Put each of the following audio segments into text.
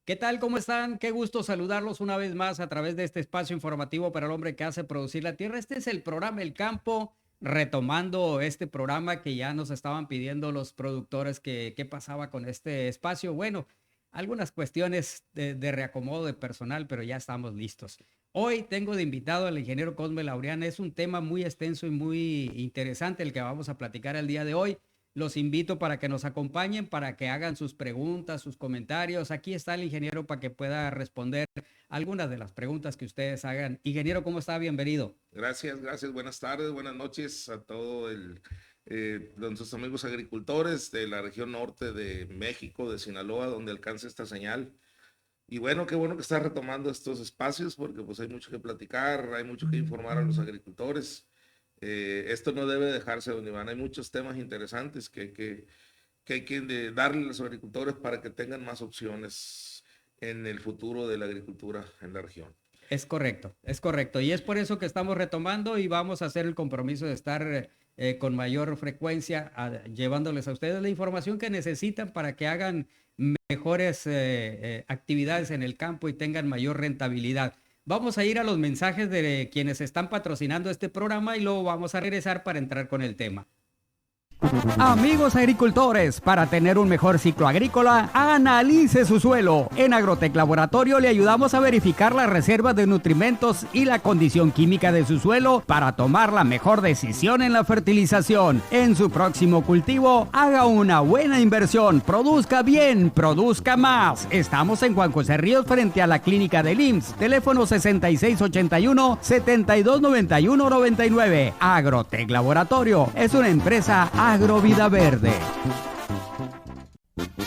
¿Qué tal? ¿Cómo están? Qué gusto saludarlos una vez más a través de este espacio informativo para el hombre que hace producir la tierra. Este es el programa El Campo, retomando este programa que ya nos estaban pidiendo los productores que qué pasaba con este espacio. Bueno, algunas cuestiones de reacomodo de personal, pero ya estamos listos. Hoy tengo de invitado al ingeniero Cosme Laureán. Es un tema muy extenso y muy interesante el que vamos a platicar el día de hoy. Los invito para que nos acompañen, para que hagan sus preguntas, sus comentarios. Aquí está el ingeniero para que pueda responder algunas de las preguntas que ustedes hagan. Ingeniero, ¿cómo está? Bienvenido. Gracias, gracias. Buenas tardes, buenas noches a todos nuestros amigos agricultores de la región norte de México, de Sinaloa, donde alcanza esta señal. Y bueno, qué bueno que está retomando estos espacios porque pues hay mucho que platicar, hay mucho que informar a los agricultores. Esto no debe dejarse, don Iván. Hay muchos temas interesantes que hay que darle a los agricultores para que tengan más opciones en el futuro de la agricultura en la región. Es correcto, es correcto. Y es por eso que estamos retomando y vamos a hacer el compromiso de estar con mayor frecuencia llevándoles a ustedes la información que necesitan para que hagan mejores actividades en el campo y tengan mayor rentabilidad. Vamos a ir a los mensajes de quienes están patrocinando este programa y luego vamos a regresar para entrar con el tema. Amigos agricultores, para tener un mejor ciclo agrícola, analice su suelo. En Agrotec Laboratorio le ayudamos a verificar las reservas de nutrimentos y la condición química de su suelo para tomar la mejor decisión en la fertilización. En su próximo cultivo, haga una buena inversión, produzca bien, produzca más. Estamos en Juan José Ríos frente a la clínica del IMSS. Teléfono 6681-7291-99. Agrotec Laboratorio es una empresa Agrovida Verde.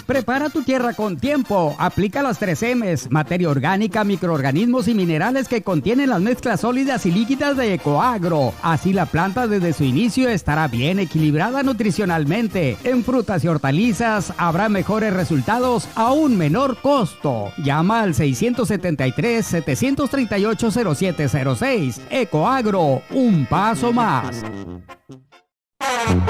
Prepara tu tierra con tiempo. Aplica las 3 M's, materia orgánica, microorganismos y minerales que contienen las mezclas sólidas y líquidas de Ecoagro. Así la planta desde su inicio estará bien equilibrada nutricionalmente. En frutas y hortalizas habrá mejores resultados a un menor costo. Llama al 673-738-0706. Ecoagro, un paso más.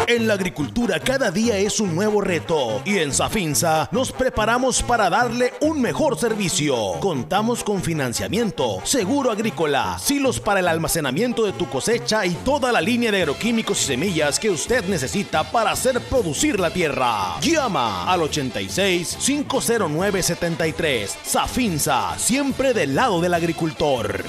En la agricultura cada día es un nuevo reto y en Safinsa nos preparamos para darle un mejor servicio. Contamos con financiamiento, seguro agrícola, silos para el almacenamiento de tu cosecha y toda la línea de agroquímicos y semillas que usted necesita para hacer producir la tierra. Llama al 86-509-73. Safinsa, siempre del lado del agricultor.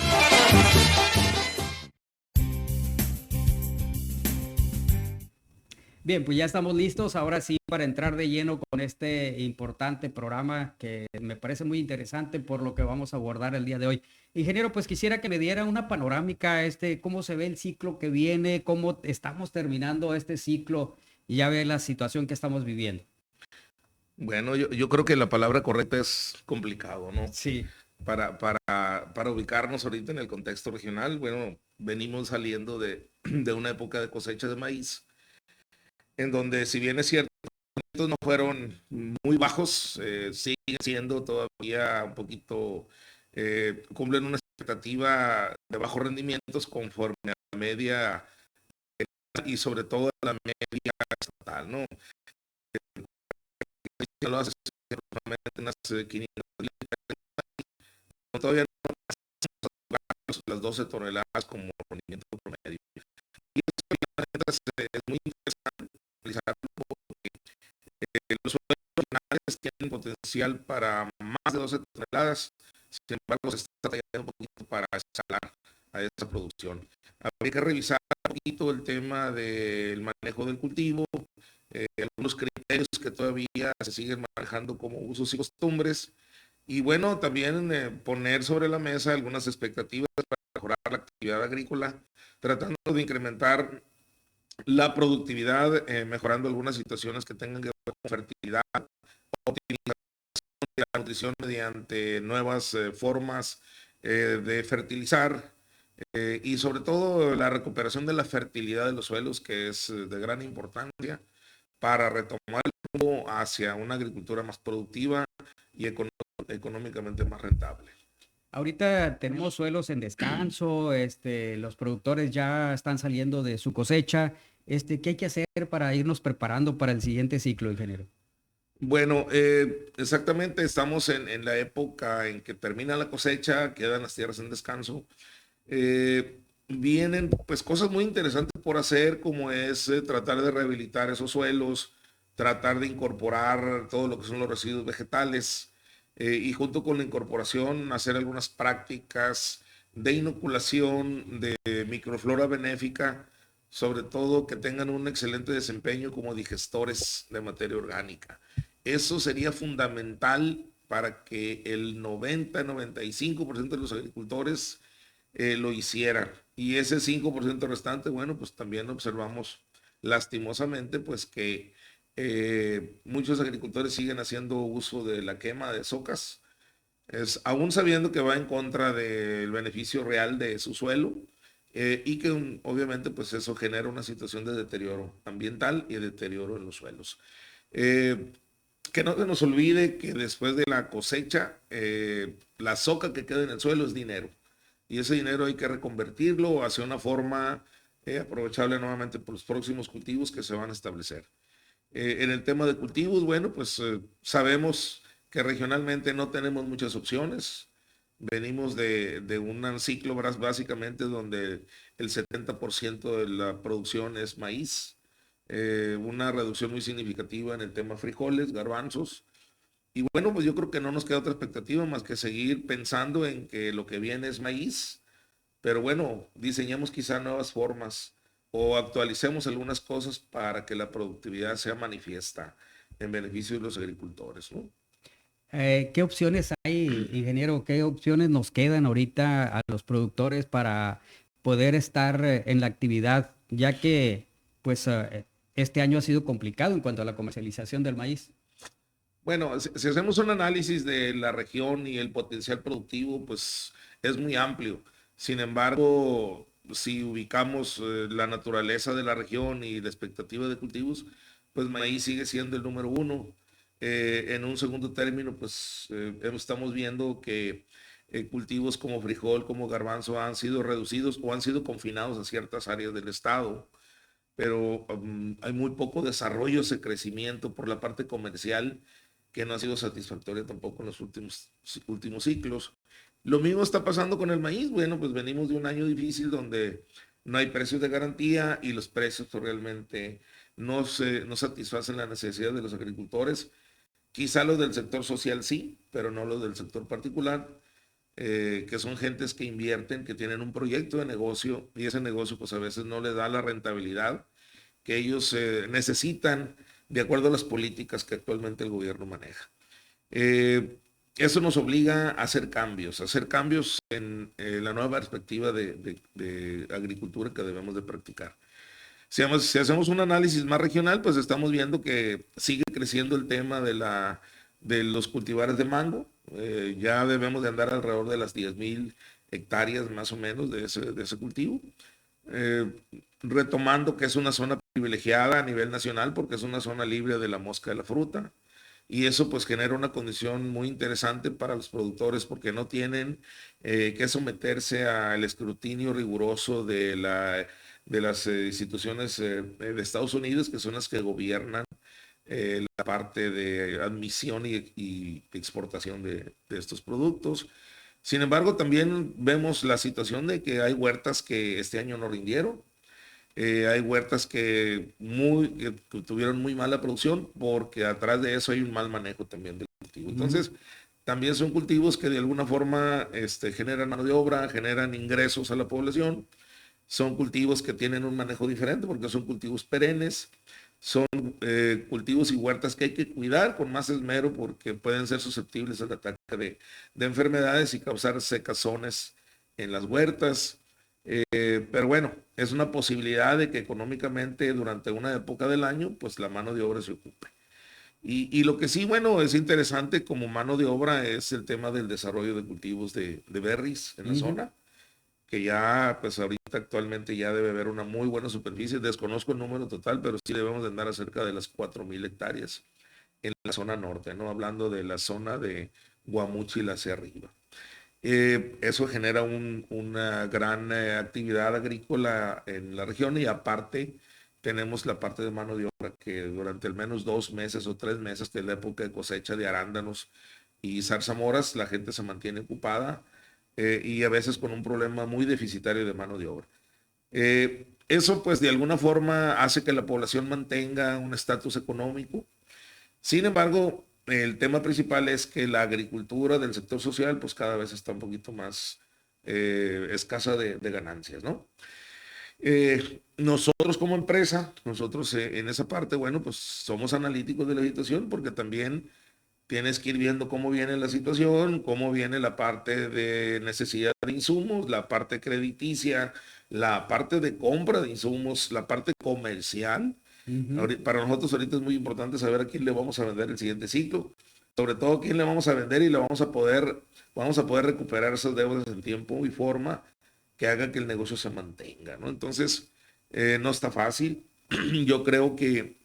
Bien, pues ya estamos listos ahora sí para entrar de lleno con este importante programa que me parece muy interesante por lo que vamos a abordar el día de hoy. Ingeniero, pues quisiera que me diera una panorámica, cómo se ve el ciclo que viene, cómo estamos terminando este ciclo y ya ve la situación que estamos viviendo. Bueno, yo creo que la palabra correcta es complicado, ¿no? Sí, Para ubicarnos ahorita en el contexto regional, bueno, venimos saliendo de una época de cosecha de maíz, en donde si bien es cierto, no fueron muy bajos, siguen siendo todavía un poquito, cumplen una expectativa de bajos rendimientos conforme a la media y sobre todo a la media estatal, ¿no? Lo hace aproximadamente unas 500 todavía no las 12 toneladas como rendimiento promedio. Y eso es muy interesante analizarlo porque los suelos regionales tienen potencial para más de 12 toneladas, sin embargo se está tallando un poquito para escalar a esa producción. Habría que revisar un poquito el tema del manejo del cultivo, algunos criterios que todavía se siguen manejando como usos y costumbres, y bueno, también poner sobre la mesa algunas expectativas para mejorar la actividad agrícola, tratando de incrementar la productividad, mejorando algunas situaciones que tengan que ver con fertilidad, optimización de la nutrición mediante nuevas formas de fertilizar, y sobre todo la recuperación de la fertilidad de los suelos, que es de gran importancia para retomar el rumbo hacia una agricultura más productiva y económicamente más rentable. ahorita tenemos suelos en descanso, los productores ya están saliendo de su cosecha. ¿Qué hay que hacer para irnos preparando para el siguiente ciclo, ingeniero? Bueno, exactamente, estamos en la época en que termina la cosecha, quedan las tierras en descanso. Vienen pues cosas muy interesantes por hacer, como es tratar de rehabilitar esos suelos, tratar de incorporar todo lo que son los residuos vegetales y junto con la incorporación hacer algunas prácticas de inoculación de microflora benéfica, sobre todo que tengan un excelente desempeño como digestores de materia orgánica. Eso sería fundamental para que el 90-95% de los agricultores lo hiciera. Y ese 5% restante, bueno, pues también observamos lastimosamente, pues que muchos agricultores siguen haciendo uso de la quema de socas, aún sabiendo que va en contra del beneficio real de su suelo y que obviamente pues eso genera una situación de deterioro ambiental y deterioro en los suelos. Eh, que no se nos olvide que después de la cosecha, la soca que queda en el suelo es dinero. Y ese dinero hay que reconvertirlo hacia una forma aprovechable nuevamente por los próximos cultivos que se van a establecer. En el tema de cultivos, bueno, pues sabemos que regionalmente no tenemos muchas opciones. Venimos de un ciclo básicamente donde el 70% de la producción es maíz, una reducción muy significativa en el tema frijoles, garbanzos. Y bueno, pues yo creo que no nos queda otra expectativa más que seguir pensando en que lo que viene es maíz, pero bueno, diseñemos quizá nuevas formas o actualicemos algunas cosas para que la productividad sea manifiesta en beneficio de los agricultores, ¿no? ¿Qué opciones hay, ingeniero? ¿Qué opciones nos quedan ahorita a los productores para poder estar en la actividad, ya que pues este año ha sido complicado en cuanto a la comercialización del maíz? Bueno, si hacemos un análisis de la región y el potencial productivo, pues es muy amplio. Sin embargo, si ubicamos la naturaleza de la región y la expectativa de cultivos, pues maíz sigue siendo el número uno. En un segundo término, pues estamos viendo que cultivos como frijol, como garbanzo han sido reducidos o han sido confinados a ciertas áreas del estado, pero hay muy poco desarrollo, ese crecimiento por la parte comercial que no ha sido satisfactoria tampoco en los últimos ciclos. Lo mismo está pasando con el maíz. Bueno, pues venimos de un año difícil donde no hay precios de garantía y los precios pues, realmente no satisfacen la necesidad de los agricultores. Quizá los del sector social sí, pero no los del sector particular, que son gentes que invierten, que tienen un proyecto de negocio y ese negocio pues a veces no les da la rentabilidad que ellos necesitan de acuerdo a las políticas que actualmente el gobierno maneja. Eh, Eso nos obliga a hacer cambios en la nueva perspectiva de agricultura que debemos de practicar. Si hacemos un análisis más regional, pues estamos viendo que sigue creciendo el tema de los cultivares de mango. Ya debemos de andar alrededor de las 10,000 hectáreas más o menos de ese cultivo. Eh, Retomando que es una zona privilegiada a nivel nacional porque es una zona libre de la mosca de la fruta. Y eso pues genera una condición muy interesante para los productores porque no tienen que someterse al escrutinio riguroso de las instituciones de Estados Unidos, que son las que gobiernan la parte de admisión y exportación de estos productos. Sin embargo, también vemos la situación de que hay huertas que este año no rindieron, hay huertas que tuvieron muy mala producción porque atrás de eso hay un mal manejo también del cultivo. Entonces, también son cultivos que de alguna forma generan mano de obra, generan ingresos a la población. Son cultivos que tienen un manejo diferente porque son cultivos perennes. Son cultivos y huertas que hay que cuidar con más esmero porque pueden ser susceptibles al ataque de enfermedades y causar secazones en las huertas. Pero bueno, es una posibilidad de que económicamente durante una época del año, pues la mano de obra se ocupe. Y lo que sí, bueno, es interesante como mano de obra es el tema del desarrollo de cultivos de berries en la Ujú. zona, que ya, pues ahorita actualmente ya debe haber una muy buena superficie. Desconozco el número total, pero sí debemos de andar a cerca de las 4,000 hectáreas en la zona norte, ¿no? Hablando de la zona de Guamúchil hacia arriba. Eso genera una gran actividad agrícola en la región y aparte tenemos la parte de mano de obra, que durante al menos 2 meses o 3 meses de la época de cosecha de arándanos y zarzamoras, la gente se mantiene ocupada y a veces con un problema muy deficitario de mano de obra. Eso pues de alguna forma hace que la población mantenga un estatus económico. Sin embargo, el tema principal es que la agricultura del sector social pues cada vez está un poquito más escasa de ganancias, ¿no? Nosotros como empresa, nosotros en esa parte, bueno, pues somos analíticos de la situación porque también tienes que ir viendo cómo viene la situación, cómo viene la parte de necesidad de insumos, la parte crediticia, la parte de compra de insumos, la parte comercial. Para nosotros ahorita es muy importante saber a quién le vamos a vender el siguiente ciclo, sobre todo a quién le vamos a vender y le vamos a poder recuperar esas deudas en tiempo y forma que haga que el negocio se mantenga, ¿no? Entonces, no está fácil. Yo creo que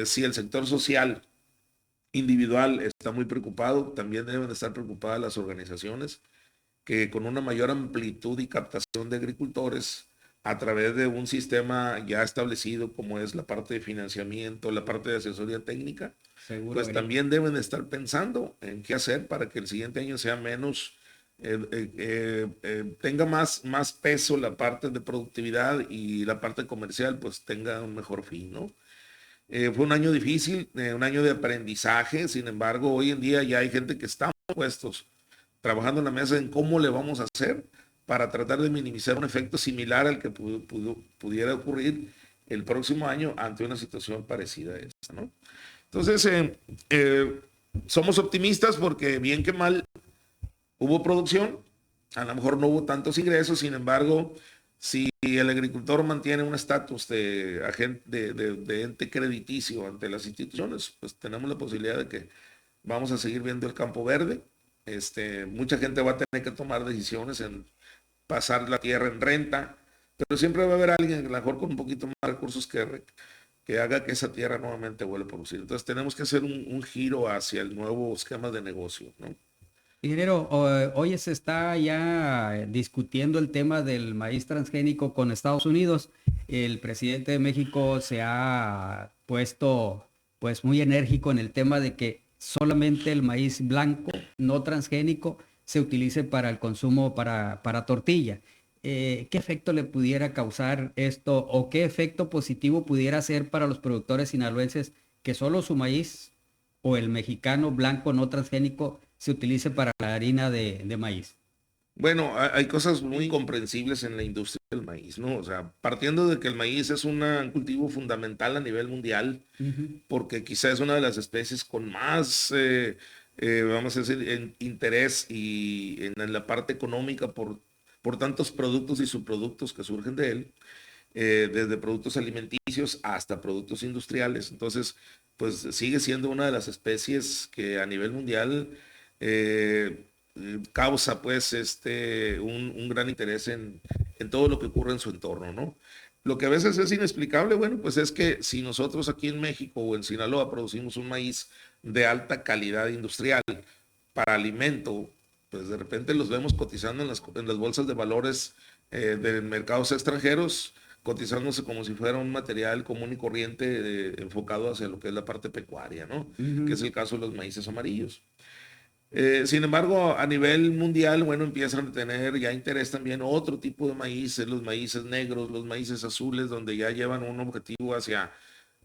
si el sector social individual está muy preocupado, también deben estar preocupadas las organizaciones que con una mayor amplitud y captación de agricultores a través de un sistema ya establecido como es la parte de financiamiento, la parte de asesoría técnica, Seguro, pues también deben estar pensando en qué hacer para que el siguiente año sea menos, tenga más peso la parte de productividad y la parte comercial pues tenga un mejor fin, ¿no? Fue un año difícil, un año de aprendizaje, sin embargo, hoy en día ya hay gente que está puestos trabajando en la mesa en cómo le vamos a hacer para tratar de minimizar un efecto similar al que pudiera ocurrir el próximo año ante una situación parecida a esta, ¿no? Entonces, somos optimistas porque bien que mal hubo producción, a lo mejor no hubo tantos ingresos, sin embargo, si el agricultor mantiene un estatus de agente, de ente crediticio ante las instituciones, pues tenemos la posibilidad de que vamos a seguir viendo el campo verde. Mucha gente va a tener que tomar decisiones en pasar la tierra en renta, pero siempre va a haber alguien, a lo mejor con un poquito más de recursos que haga que esa tierra nuevamente vuelva a producir. Entonces tenemos que hacer un giro hacia el nuevo esquema de negocio, ¿no? Ingeniero, hoy se está ya discutiendo el tema del maíz transgénico con Estados Unidos. El presidente de México se ha puesto pues muy enérgico en el tema de que solamente el maíz blanco, no transgénico, se utilice para el consumo para tortilla. ¿Qué efecto le pudiera causar esto o qué efecto positivo pudiera ser para los productores sinaloenses que solo su maíz o el mexicano blanco no transgénico se utilice para la harina de maíz? Bueno, hay cosas muy comprensibles en la industria del maíz, ¿no? O sea, partiendo de que el maíz es un cultivo fundamental a nivel mundial, porque quizá es una de las especies con más, vamos a decir, interés y en la parte económica por tantos productos y subproductos que surgen de él, desde productos alimenticios hasta productos industriales. Entonces, pues sigue siendo una de las especies que a nivel mundial causa pues un gran interés en todo lo que ocurre en su entorno, ¿no? Lo que a veces es inexplicable, bueno, pues es que si nosotros aquí en México o en Sinaloa producimos un maíz de alta calidad industrial para alimento, pues de repente los vemos cotizando en las bolsas de valores de mercados extranjeros, cotizándose como si fuera un material común y corriente enfocado hacia lo que es la parte pecuaria, ¿no? Que es el caso de los maíces amarillos. Sin embargo, a nivel mundial, bueno, empiezan a tener ya interés también otro tipo de maíces, los maíces negros, los maíces azules, donde ya llevan un objetivo hacia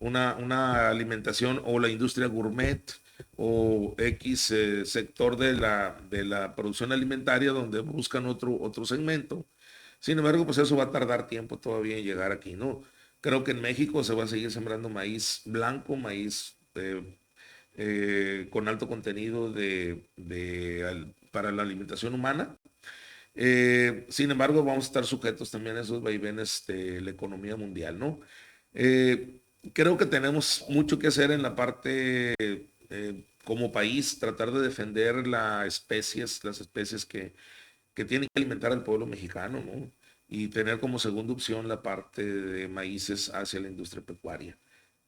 una alimentación o la industria gourmet o X sector de la producción alimentaria donde buscan otro segmento. Sin embargo, pues eso va a tardar tiempo todavía en llegar aquí, ¿no? Creo que en México se va a seguir sembrando maíz blanco, maíz con alto contenido para la alimentación humana. Sin embargo, vamos a estar sujetos también a esos vaivenes de la economía mundial, ¿no? Creo que tenemos mucho que hacer en la parte como país, tratar de defender las especies que tienen que alimentar al pueblo mexicano, ¿no? Y tener como segunda opción la parte de maíces hacia la industria pecuaria.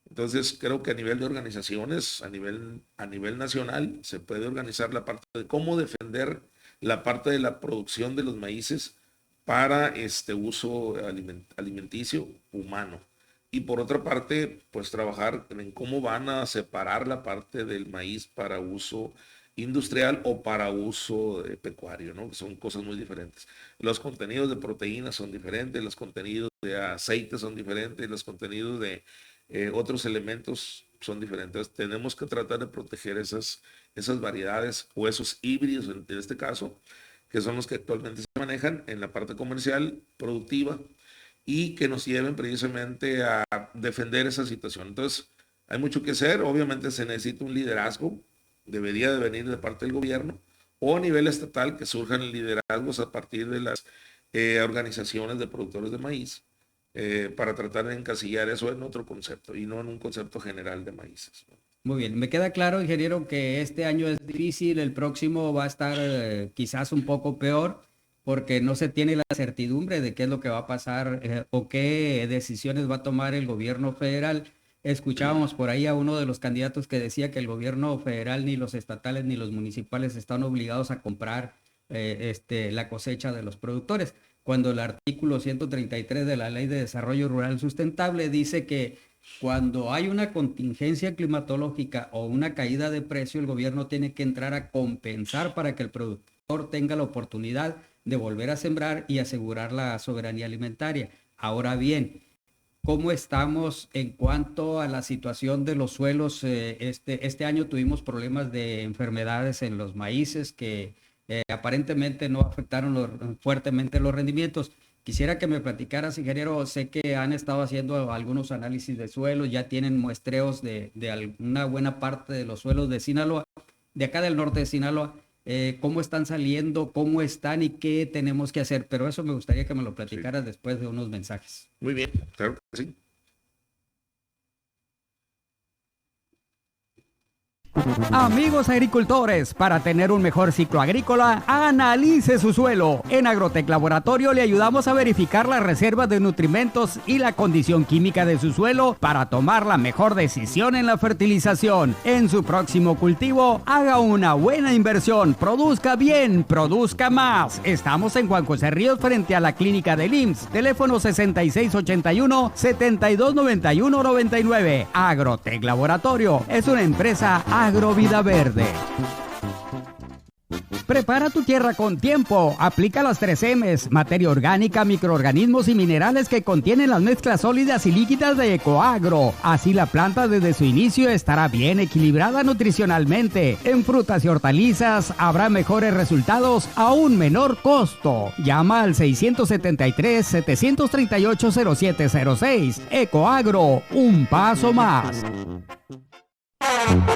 Entonces, creo que a nivel de organizaciones, a nivel nacional, se puede organizar la parte de cómo defender la parte de la producción de los maíces para este uso alimenticio humano. y por otra parte, pues trabajar en cómo van a separar la parte del maíz para uso industrial o para uso pecuario, ¿no? Son cosas muy diferentes. Los contenidos de proteínas son diferentes, los contenidos de aceite son diferentes, los contenidos de otros elementos son diferentes. Tenemos que tratar de proteger esas variedades o esos híbridos, en este caso, que son los que actualmente se manejan en la parte comercial, productiva, y que nos lleven precisamente a defender esa situación. Entonces, hay mucho que hacer. Obviamente se necesita un liderazgo, debería de venir de parte del gobierno o a nivel estatal, que surjan liderazgos a partir de las organizaciones de productores de maíz, para tratar de encasillar eso en otro concepto y no en un concepto general de maíces, ¿no? Muy bien, me queda claro, ingeniero, que este año es difícil, el próximo va a estar quizás un poco peor, porque no se tiene la certidumbre de qué es lo que va a pasar o qué decisiones va a tomar el gobierno federal. Escuchábamos por ahí a uno de los candidatos que decía que el gobierno federal, ni los estatales ni los municipales, están obligados a comprar la cosecha de los productores, cuando el artículo 133 de la Ley de Desarrollo Rural Sustentable dice que cuando hay una contingencia climatológica o una caída de precio, el gobierno tiene que entrar a compensar para que el productor tenga la oportunidad de volver a sembrar y asegurar la soberanía alimentaria. Ahora bien, ¿cómo estamos en cuanto a la situación de los suelos? Este año tuvimos problemas de enfermedades en los maíces que aparentemente no afectaron fuertemente los rendimientos. Quisiera que me platicaras, ingeniero. Sé que han estado haciendo algunos análisis de suelos, ya tienen muestreos de una buena parte de los suelos de Sinaloa, de acá del norte de Sinaloa. ¿Cómo están saliendo, cómo están y qué tenemos que hacer? Pero eso me gustaría que me lo platicaras después de unos mensajes. Muy bien, claro que sí. Amigos agricultores, para tener un mejor ciclo agrícola, analice su suelo. En Agrotec Laboratorio le ayudamos a verificar las reservas de nutrimentos y la condición química de su suelo para tomar la mejor decisión en la fertilización. En su próximo cultivo, haga una buena inversión, produzca bien, produzca más. Estamos en Juan José Ríos frente a la clínica del IMSS. Teléfono 6681-7291-99. Agrotec Laboratorio es una empresa Agrovida Verde. Prepara tu tierra con tiempo. Aplica las 3 M's, materia orgánica, microorganismos y minerales que contienen las mezclas sólidas y líquidas de Ecoagro. Así la planta desde su inicio estará bien equilibrada nutricionalmente. En frutas y hortalizas habrá mejores resultados a un menor costo. Llama al 673-738-0706. Ecoagro, un paso más.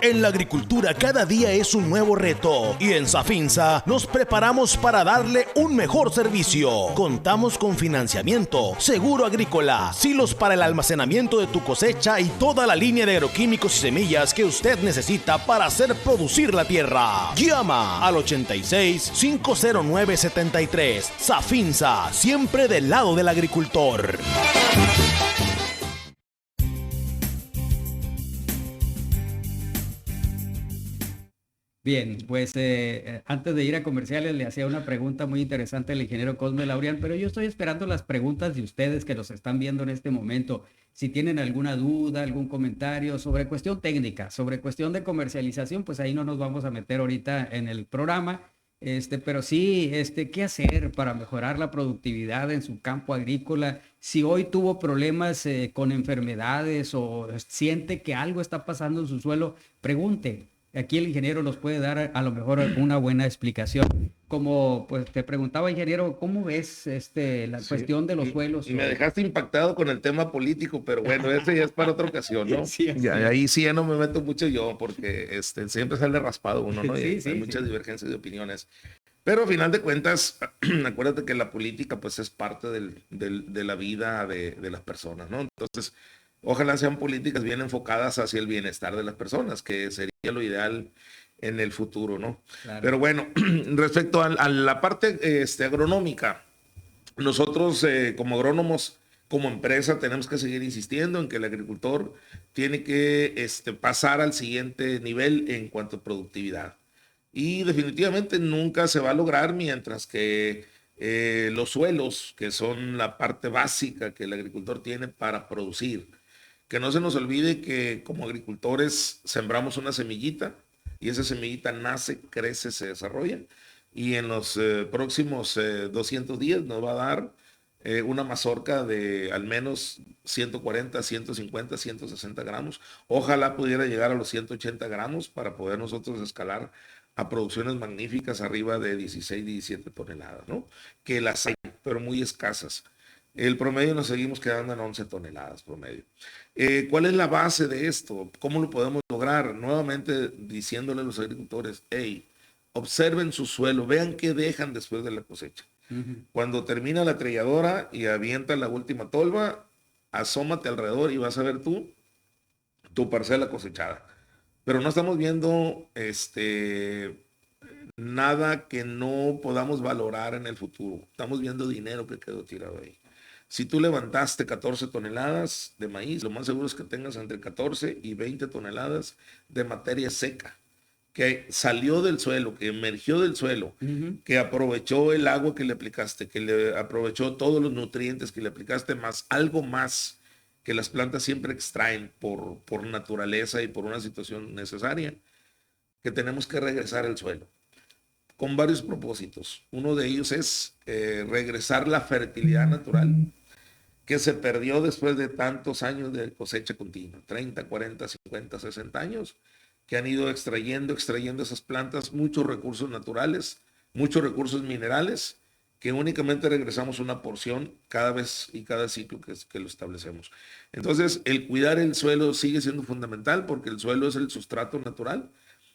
En la agricultura cada día es un nuevo reto y en Safinsa nos preparamos para darle un mejor servicio. Contamos con financiamiento, seguro agrícola, silos para el almacenamiento de tu cosecha y toda la línea de agroquímicos y semillas que usted necesita para hacer producir la tierra. Llama al 86-509-73. Safinsa, siempre del lado del agricultor. Bien, pues antes de ir a comerciales le hacía una pregunta muy interesante al ingeniero Cosme Laurian, pero yo estoy esperando las preguntas de ustedes que los están viendo en este momento. Si tienen alguna duda, algún comentario sobre cuestión técnica, sobre cuestión de comercialización, pues ahí no nos vamos a meter ahorita en el programa. Pero sí, ¿qué hacer para mejorar la productividad en su campo agrícola? Si hoy tuvo problemas con enfermedades o siente que algo está pasando en su suelo, pregunte. Aquí el ingeniero nos puede dar a lo mejor una buena explicación. Como pues te preguntaba, ingeniero, ¿cómo ves la cuestión de los suelos? Me dejaste impactado con el tema político, pero bueno, ese ya es para otra ocasión, ¿no? Sí, ahí sí ya no me meto mucho yo, porque siempre sale raspado uno, ¿no? Sí, hay muchas divergencias de opiniones. Pero a final de cuentas, acuérdate que la política pues es parte de la vida de las personas, ¿no? Entonces, ojalá sean políticas bien enfocadas hacia el bienestar de las personas, que sería lo ideal en el futuro, ¿no? Claro. Pero bueno, respecto a la parte agronómica, nosotros como agrónomos, como empresa, tenemos que seguir insistiendo en que el agricultor tiene que pasar al siguiente nivel en cuanto a productividad. Y definitivamente nunca se va a lograr mientras que los suelos, que son la parte básica que el agricultor tiene para producir, Que no se nos olvide que como agricultores sembramos una semillita y esa semillita nace, crece, se desarrolla y en los próximos 200 días nos va a dar una mazorca de al menos 140, 150, 160 gramos. Ojalá pudiera llegar a los 180 gramos para poder nosotros escalar a producciones magníficas arriba de 16, 17 toneladas, ¿no? Que las hay, pero muy escasas. El promedio nos seguimos quedando en 11 toneladas promedio. ¿Cuál es la base de esto? ¿Cómo lo podemos lograr? Nuevamente diciéndole a los agricultores, hey, observen su suelo, vean qué dejan después de la cosecha. Cuando termina la trelladora y avienta la última tolva, asómate alrededor y vas a ver tú tu parcela cosechada. Pero no estamos viendo nada que no podamos valorar en el futuro. Estamos viendo dinero que quedó tirado ahí. Si tú levantaste 14 toneladas de maíz, lo más seguro es que tengas entre 14 y 20 toneladas de materia seca que salió del suelo, que emergió del suelo, que aprovechó el agua que le aplicaste, que le aprovechó todos los nutrientes que le aplicaste, más algo más que las plantas siempre extraen por naturaleza y por una situación necesaria, que tenemos que regresar al suelo con varios propósitos. Uno de ellos es regresar la fertilidad natural que se perdió después de tantos años de cosecha continua, 30, 40, 50, 60 años, que han ido extrayendo esas plantas muchos recursos naturales, muchos recursos minerales, que únicamente regresamos una porción cada vez y cada ciclo que lo establecemos. Entonces, el cuidar el suelo sigue siendo fundamental porque el suelo es el sustrato natural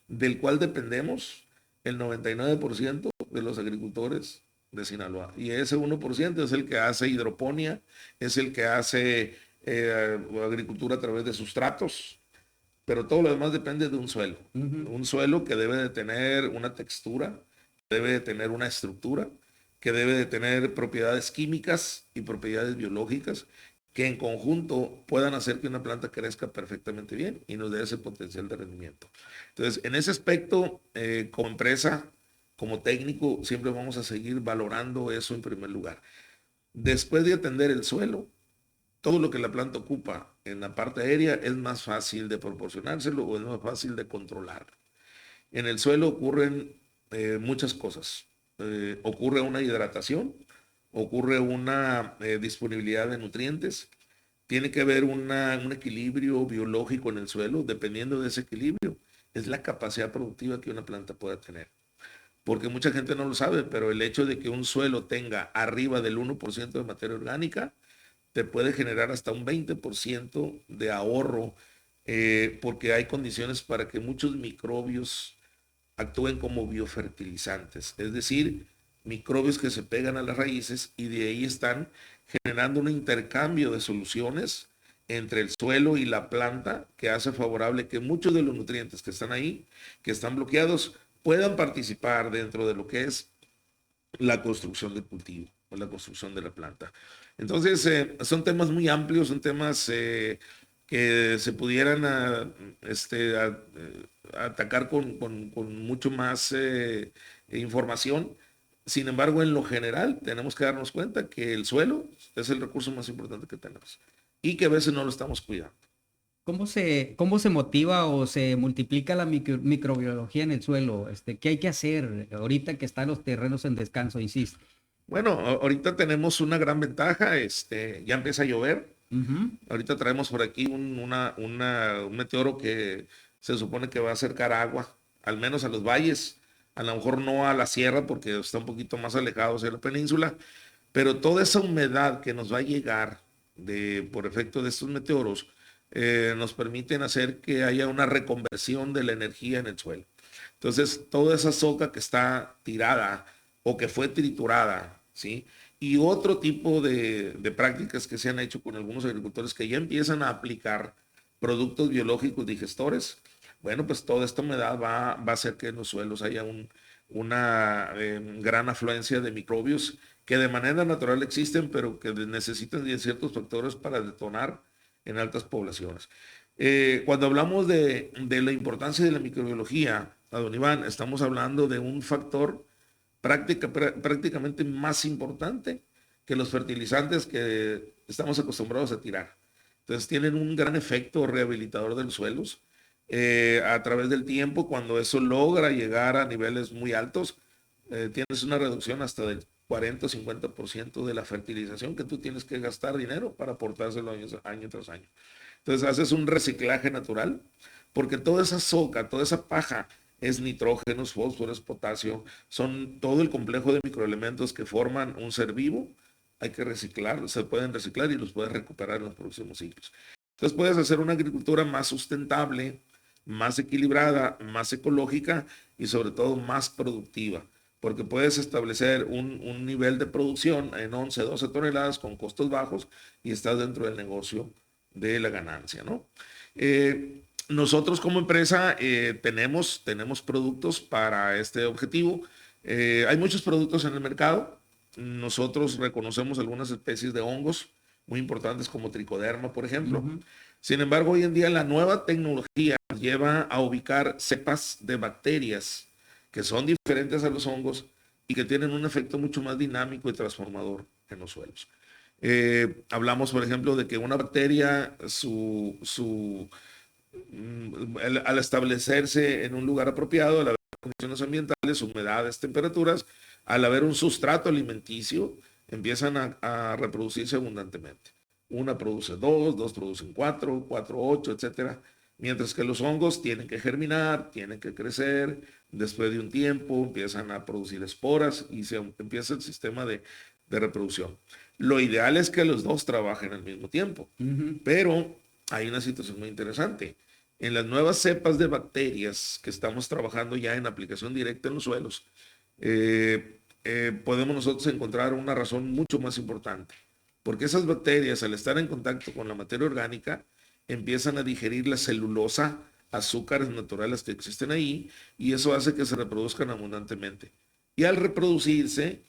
del cual dependemos el 99% de los agricultores de Sinaloa. Y ese 1% es el que hace hidroponía, es el que hace agricultura a través de sustratos, pero todo lo demás depende de un suelo. Un suelo que debe de tener una textura, que debe de tener una estructura, que debe de tener propiedades químicas y propiedades biológicas que en conjunto puedan hacer que una planta crezca perfectamente bien y nos dé ese potencial de rendimiento. Entonces, en ese aspecto, como empresa, como técnico, siempre vamos a seguir valorando eso en primer lugar. Después de atender el suelo, todo lo que la planta ocupa en la parte aérea es más fácil de proporcionárselo o es más fácil de controlar. En el suelo ocurren muchas cosas. Ocurre una hidratación, ocurre una disponibilidad de nutrientes, tiene que haber un equilibrio biológico en el suelo. Dependiendo de ese equilibrio, es la capacidad productiva que una planta pueda tener. Porque mucha gente no lo sabe, pero el hecho de que un suelo tenga arriba del 1% de materia orgánica, te puede generar hasta un 20% de ahorro, porque hay condiciones para que muchos microbios actúen como biofertilizantes, es decir, microbios que se pegan a las raíces y de ahí están generando un intercambio de soluciones entre el suelo y la planta que hace favorable que muchos de los nutrientes que están ahí, que están bloqueados, puedan participar dentro de lo que es la construcción del cultivo o la construcción de la planta. Entonces, son temas muy amplios, son temas que se pudieran atacar con mucho más información. Sin embargo, en lo general, tenemos que darnos cuenta que el suelo es el recurso más importante que tenemos y que a veces no lo estamos cuidando. ¿Cómo se motiva o se multiplica la microbiología en el suelo? ¿Qué hay que hacer ahorita que están los terrenos en descanso, insisto? Bueno, ahorita tenemos una gran ventaja, ya empieza a llover. Ahorita traemos por aquí un meteoro que se supone que va a acercar agua, al menos a los valles, a lo mejor no a la sierra porque está un poquito más alejado hacia la península, pero toda esa humedad que nos va a llegar por efecto de estos meteoros nos permiten hacer que haya una reconversión de la energía en el suelo. Entonces, toda esa soca que está tirada o que fue triturada, ¿sí? Y otro tipo de prácticas que se han hecho con algunos agricultores que ya empiezan a aplicar productos biológicos digestores. Bueno, pues toda esta humedad va a hacer que en los suelos haya una gran afluencia de microbios que de manera natural existen, pero que necesitan de ciertos factores para detonar en altas poblaciones. Cuando hablamos de la importancia de la microbiología, a don Iván, estamos hablando de un factor prácticamente más importante que los fertilizantes que estamos acostumbrados a tirar. Entonces tienen un gran efecto rehabilitador de los suelos. A través del tiempo, cuando eso logra llegar a niveles muy altos, tienes una reducción hasta del 40 o 50% de la fertilización que tú tienes que gastar dinero para aportárselo año tras año. Entonces haces un reciclaje natural, porque toda esa soca, toda esa paja es nitrógenos, fósforos, potasio, son todo el complejo de microelementos que forman un ser vivo. Hay que reciclar, se pueden reciclar y los puedes recuperar en los próximos ciclos. Entonces puedes hacer una agricultura más sustentable, más equilibrada, más ecológica y sobre todo más productiva, porque puedes establecer un nivel de producción en 11, 12 toneladas con costos bajos y estás dentro del negocio de la ganancia, ¿no? Nosotros como empresa tenemos productos para este objetivo. Hay muchos productos en el mercado. Nosotros reconocemos algunas especies de hongos muy importantes como tricoderma, por ejemplo. Sin embargo, hoy en día la nueva tecnología nos lleva a ubicar cepas de bacterias que son diferentes a los hongos y que tienen un efecto mucho más dinámico y transformador en los suelos. Hablamos, por ejemplo, de que una bacteria, al establecerse en un lugar apropiado, al haber condiciones ambientales, humedades, temperaturas, al haber un sustrato alimenticio, empiezan a reproducirse abundantemente. Una produce dos producen cuatro, ocho, etcétera. Mientras que los hongos tienen que germinar, tienen que crecer, después de un tiempo empiezan a producir esporas y se empieza el sistema de reproducción. Lo ideal es que los dos trabajen al mismo tiempo, pero hay una situación muy interesante. En las nuevas cepas de bacterias que estamos trabajando ya en aplicación directa en los suelos, podemos nosotros encontrar una razón mucho más importante, porque esas bacterias, al estar en contacto con la materia orgánica, empiezan a digerir la celulosa, azúcares naturales que existen ahí, y eso hace que se reproduzcan abundantemente. Y al reproducirse,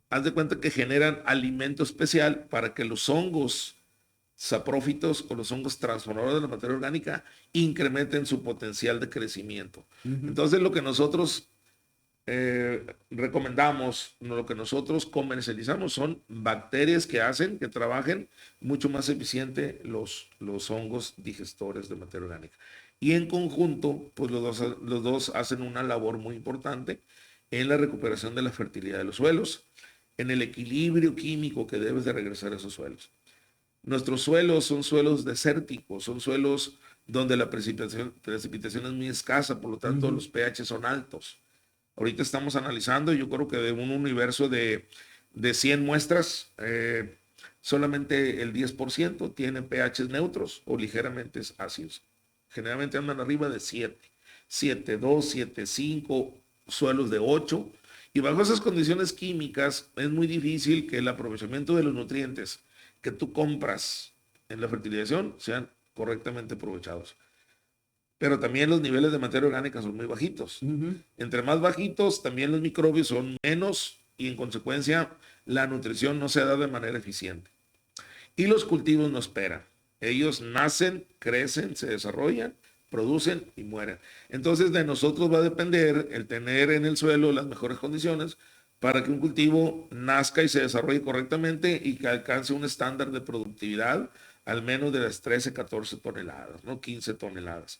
haz de cuenta que generan alimento especial para que los hongos saprófitos o los hongos transformadores de la materia orgánica incrementen su potencial de crecimiento. Entonces, lo que nosotros recomendamos, lo que nosotros comercializamos son bacterias que hacen que trabajen mucho más eficiente los hongos digestores de materia orgánica. Y en conjunto, pues los dos hacen una labor muy importante en la recuperación de la fertilidad de los suelos, en el equilibrio químico que debes de regresar a esos suelos. Nuestros suelos son suelos desérticos, son suelos donde la precipitación es muy escasa, por lo tanto los pH son altos. Ahorita estamos analizando, yo creo que de un universo de 100 muestras, solamente el 10% tiene pHs neutros o ligeramente ácidos. Generalmente andan arriba de 7, 7.2, 7.5, suelos de 8. Y bajo esas condiciones químicas es muy difícil que el aprovechamiento de los nutrientes que tú compras en la fertilización sean correctamente aprovechados. Pero también los niveles de materia orgánica son muy bajitos. Entre más bajitos, también los microbios son menos y en consecuencia la nutrición no se da de manera eficiente. Y los cultivos no esperan. Ellos nacen, crecen, se desarrollan, producen y mueren. Entonces de nosotros va a depender el tener en el suelo las mejores condiciones para que un cultivo nazca y se desarrolle correctamente y que alcance un estándar de productividad al menos de las 13, 14 toneladas, ¿no? 15 toneladas.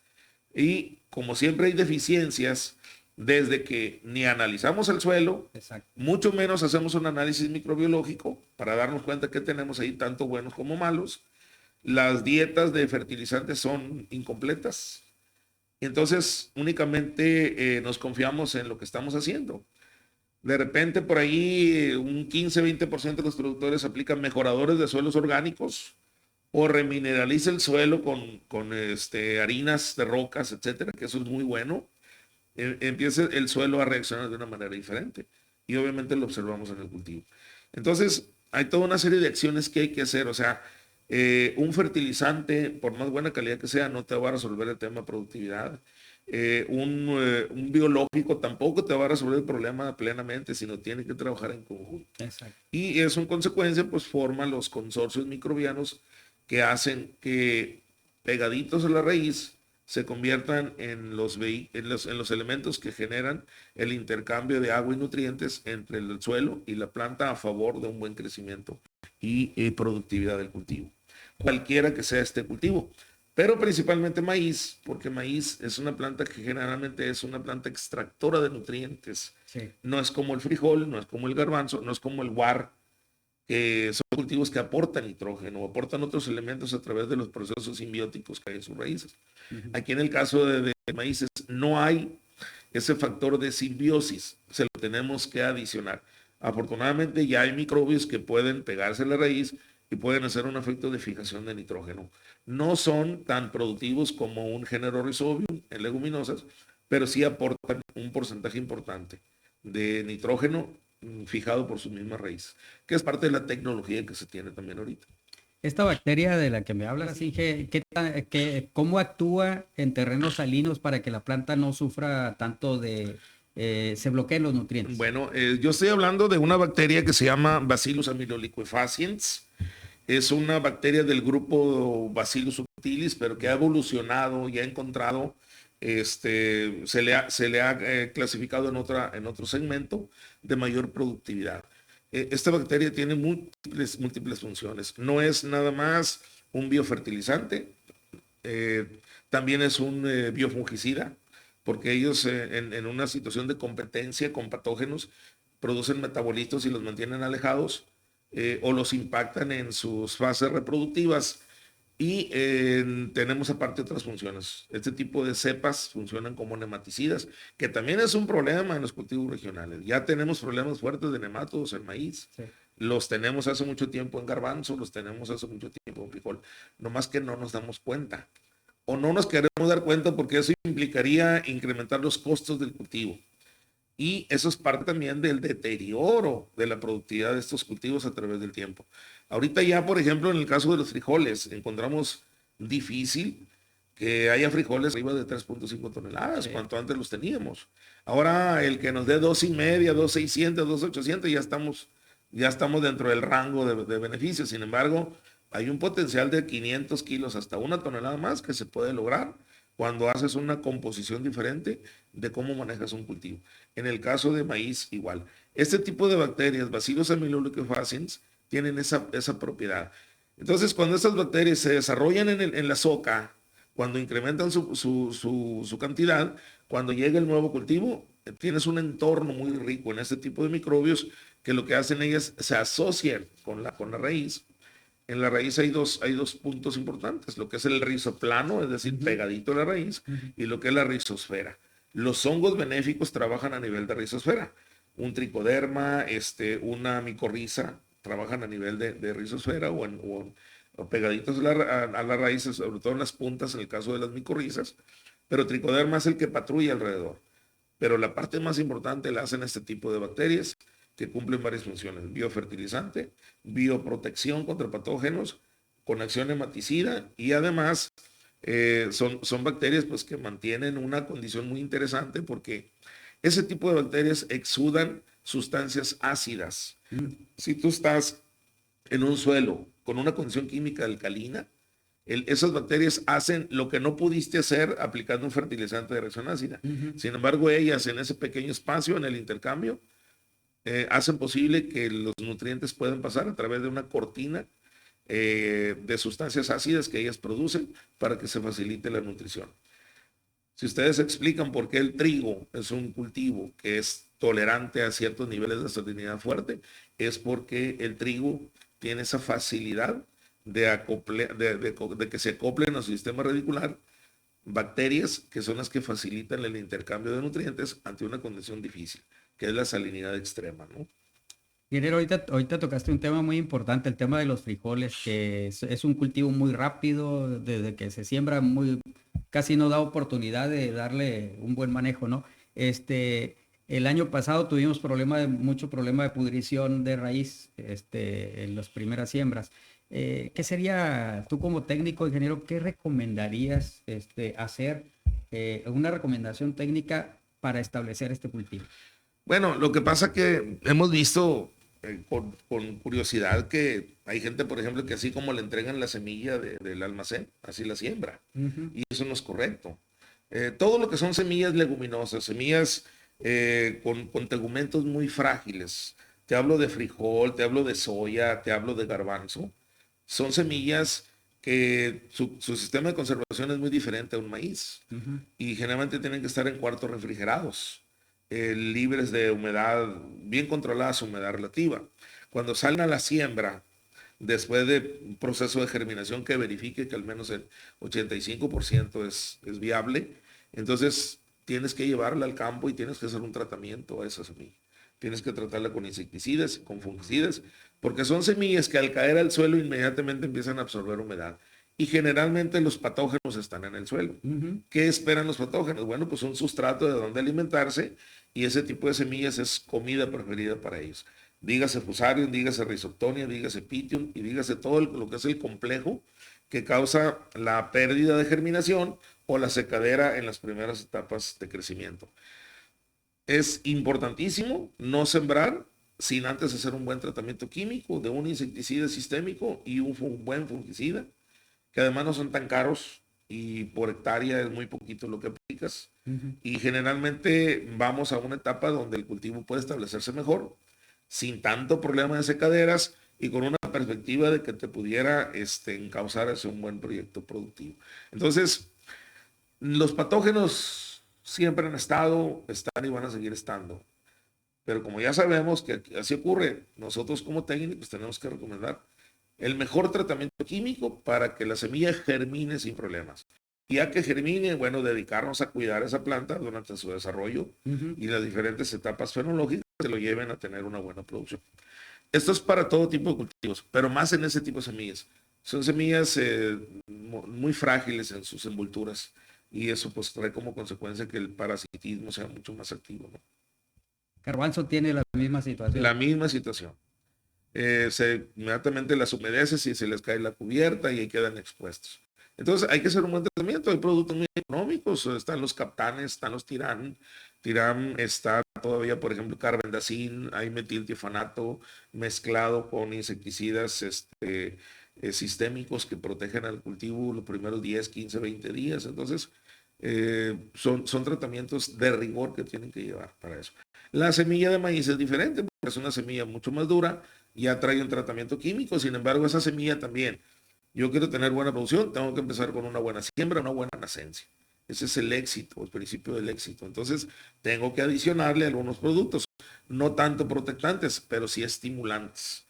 Y como siempre hay deficiencias, desde que ni analizamos el suelo, mucho menos hacemos un análisis microbiológico para darnos cuenta que tenemos ahí tanto buenos como malos. Las dietas de fertilizantes son incompletas. Entonces únicamente nos confiamos en lo que estamos haciendo. De repente por ahí un 15-20% de los productores aplican mejoradores de suelos orgánicos o remineraliza el suelo con harinas de rocas, etcétera, que eso es muy bueno. Empieza el suelo a reaccionar de una manera diferente y obviamente lo observamos en el cultivo. Entonces hay toda una serie de acciones que hay que hacer. O sea, un fertilizante, por más buena calidad que sea, no te va a resolver el tema de productividad. Un biológico tampoco te va a resolver el problema plenamente, sino tiene que trabajar en conjunto. Exacto. Y eso en consecuencia pues forma los consorcios microbianos que hacen que pegaditos a la raíz se conviertan en los elementos que generan el intercambio de agua y nutrientes entre el suelo y la planta a favor de un buen crecimiento y productividad del cultivo. cualquiera que sea este cultivo. Pero principalmente maíz, porque maíz es una planta que generalmente es una planta extractora de nutrientes. Sí. No es como el frijol, no es como el garbanzo, no es como el guar, que son cultivos que aportan nitrógeno, aportan otros elementos a través de los procesos simbióticos que hay en sus raíces. Aquí en el caso de maíces no hay ese factor de simbiosis, se lo tenemos que adicionar. Afortunadamente ya hay microbios que pueden pegarse a la raíz y pueden hacer un efecto de fijación de nitrógeno. No son tan productivos como un género Rhizobium en leguminosas, pero sí aportan un porcentaje importante de nitrógeno fijado por su misma raíz, que es parte de la tecnología que se tiene también ahorita. Esta bacteria de la que me hablas, ¿cómo actúa en terrenos salinos para que la planta no sufra tanto se bloqueen los nutrientes? Bueno, yo estoy hablando de una bacteria que se llama Bacillus amyloliquefaciens. Es una bacteria del grupo Bacillus subtilis, pero que ha evolucionado y ha encontrado, se le ha clasificado en otro segmento de mayor productividad. Esta bacteria tiene múltiples funciones. No es nada más un biofertilizante, también es un biofungicida, porque ellos en una situación de competencia con patógenos producen metabolitos y los mantienen alejados o los impactan en sus fases reproductivas. Y tenemos aparte otras funciones. Este tipo de cepas funcionan como nematicidas, que también es un problema en los cultivos regionales. Ya tenemos problemas fuertes de nematodos en maíz. Sí. Los tenemos hace mucho tiempo en garbanzo, los tenemos hace mucho tiempo en frijol. Nomás que no nos damos cuenta. O no nos queremos dar cuenta porque eso implicaría incrementar los costos del cultivo. Y eso es parte también del deterioro de la productividad de estos cultivos a través del tiempo. Ahorita ya, por ejemplo, en el caso de los frijoles, encontramos difícil que haya frijoles arriba de 3.5 toneladas, sí, cuanto antes los teníamos. Ahora el que nos dé 2.5, 2.600, 2.800, ya estamos dentro del rango de beneficios. Sin embargo, hay un potencial de 500 kilos hasta 1 tonelada más que se puede lograr cuando haces una composición diferente de cómo manejas un cultivo. En el caso de maíz, igual. Este tipo de bacterias, Bacillus amyloliquefaciens, tienen esa propiedad. Entonces, cuando estas bacterias se desarrollan en la soca, cuando incrementan su cantidad, cuando llega el nuevo cultivo, tienes un entorno muy rico en este tipo de microbios que lo que hacen ellas se asocian con la raíz. En la raíz hay dos puntos importantes, lo que es el rizoplano, es decir, pegadito a la raíz, y lo que es la rizosfera. Los hongos benéficos trabajan a nivel de rizosfera. Un tricoderma, una micorriza, trabajan a nivel de rizosfera o pegaditos a la raíz, sobre todo en las puntas, en el caso de las micorrizas. Pero tricoderma es el que patrulla alrededor. Pero la parte más importante la hacen este tipo de bacterias, que cumplen varias funciones: biofertilizante, bioprotección contra patógenos, con acción hematicida, y además son bacterias pues, que mantienen una condición muy interesante porque ese tipo de bacterias exudan sustancias ácidas. Si tú estás en un suelo con una condición química alcalina, esas bacterias hacen lo que no pudiste hacer aplicando un fertilizante de reacción ácida. Sin embargo, ellas en ese pequeño espacio, en el intercambio, hacen posible que los nutrientes puedan pasar a través de una cortina de sustancias ácidas que ellas producen para que se facilite la nutrición. Si ustedes explican por qué el trigo es un cultivo que es tolerante a ciertos niveles de salinidad fuerte, es porque el trigo tiene esa facilidad de que se acoplen a su sistema radicular bacterias que son las que facilitan el intercambio de nutrientes ante una condición difícil, que es la salinidad extrema, ¿no? Ingeniero, ahorita tocaste un tema muy importante, el tema de los frijoles, que es un cultivo muy rápido, desde que se siembra casi no da oportunidad de darle un buen manejo, ¿no? El año pasado tuvimos mucho problema de pudrición de raíz, en las primeras siembras. ¿Qué sería, tú como técnico, ingeniero, qué recomendarías hacer, una recomendación técnica para establecer este cultivo? Bueno, lo que pasa que hemos visto con curiosidad que hay gente, por ejemplo, que así como le entregan la semilla del almacén, así la siembra. Y eso no es correcto. Todo lo que son semillas leguminosas, semillas con tegumentos muy frágiles, te hablo de frijol, te hablo de soya, te hablo de garbanzo, son semillas que su sistema de conservación es muy diferente a un maíz. Y generalmente tienen que estar en cuartos refrigerados, libres de humedad, bien controlada su humedad relativa. Cuando salen a la siembra, después de un proceso de germinación que verifique que al menos el 85% es viable, entonces tienes que llevarla al campo y tienes que hacer un tratamiento a esa semilla. Tienes que tratarla con insecticidas, con fungicidas, porque son semillas que al caer al suelo inmediatamente empiezan a absorber humedad. Y generalmente los patógenos están en el suelo. ¿Qué esperan los patógenos? Bueno, pues un sustrato de donde alimentarse, y ese tipo de semillas es comida preferida para ellos. Dígase Fusarium, dígase Rhizoctonia, dígase Pythium y dígase todo lo que es el complejo que causa la pérdida de germinación o la secadera en las primeras etapas de crecimiento. Es importantísimo no sembrar sin antes hacer un buen tratamiento químico de un insecticida sistémico y un buen fungicida, que además no son tan caros y por hectárea es muy poquito lo que aplicas. Y generalmente vamos a una etapa donde el cultivo puede establecerse mejor, sin tanto problema de secaderas y con una perspectiva de que te pudiera encauzar hacia un buen proyecto productivo. Entonces, los patógenos siempre han estado, están y van a seguir estando. Pero como ya sabemos que así ocurre, nosotros como técnicos tenemos que recomendar el mejor tratamiento químico para que la semilla germine sin problemas. Y ya que germine, bueno, dedicarnos a cuidar esa planta durante su desarrollo y las diferentes etapas fenológicas que lo lleven a tener una buena producción. Esto es para todo tipo de cultivos, pero más en ese tipo de semillas. Son semillas muy frágiles en sus envolturas y eso pues trae como consecuencia que el parasitismo sea mucho más activo, ¿no? Garbanzo tiene la misma situación. La misma situación. Inmediatamente las humedeces y se les cae la cubierta y ahí quedan expuestos. Entonces hay que hacer un buen tratamiento. Hay productos muy económicos, están los Captanes, están los Tiram, está todavía, por ejemplo, carbendazim, hay metiltiofanato mezclado con insecticidas sistémicos que protegen al cultivo los primeros 10, 15, 20 días. Entonces, son tratamientos de rigor que tienen que llevar para eso. La semilla de maíz es diferente porque es una semilla mucho más dura, ya trae un tratamiento químico, sin embargo, esa semilla también, yo quiero tener buena producción, tengo que empezar con una buena siembra, una buena nacencia. Ese es el éxito, el principio del éxito. Entonces, tengo que adicionarle algunos productos, no tanto protectantes, pero sí estimulantes,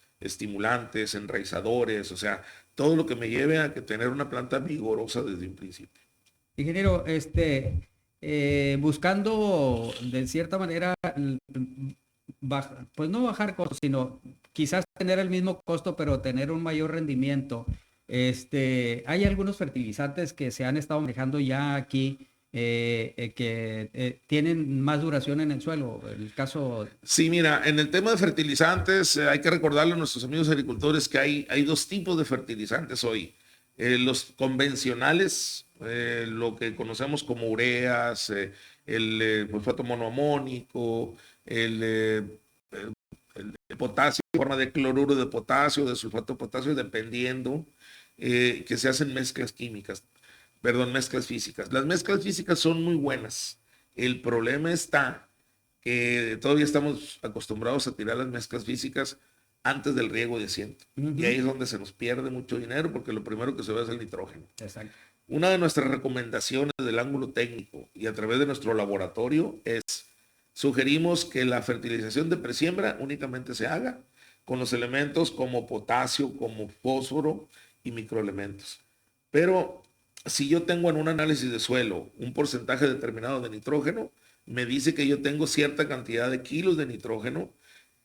enraizadores, o sea, todo lo que me lleve a que tener una planta vigorosa desde un principio. Ingeniero, buscando de cierta manera, pues no bajar costos, sino quizás tener el mismo costo, pero tener un mayor rendimiento. Hay algunos fertilizantes que se han estado manejando ya aquí que tienen más duración en el suelo. El caso... Sí, mira, en el tema de fertilizantes hay que recordarle a nuestros amigos agricultores que hay dos tipos de fertilizantes hoy. Los convencionales, lo que conocemos como ureas, el fosfato monoamónico, el potasio en forma de cloruro de potasio, de sulfato de potasio, dependiendo que se hacen mezclas físicas. Las mezclas físicas son muy buenas. El problema está que todavía estamos acostumbrados a tirar las mezclas físicas antes del riego de asiento. Y ahí es donde se nos pierde mucho dinero porque lo primero que se ve es el nitrógeno. Exacto. Una de nuestras recomendaciones del ángulo técnico y a través de nuestro laboratorio es sugerimos que la fertilización de presiembra únicamente se haga con los elementos como potasio, como fósforo y microelementos. Pero si yo tengo en un análisis de suelo un porcentaje determinado de nitrógeno, me dice que yo tengo cierta cantidad de kilos de nitrógeno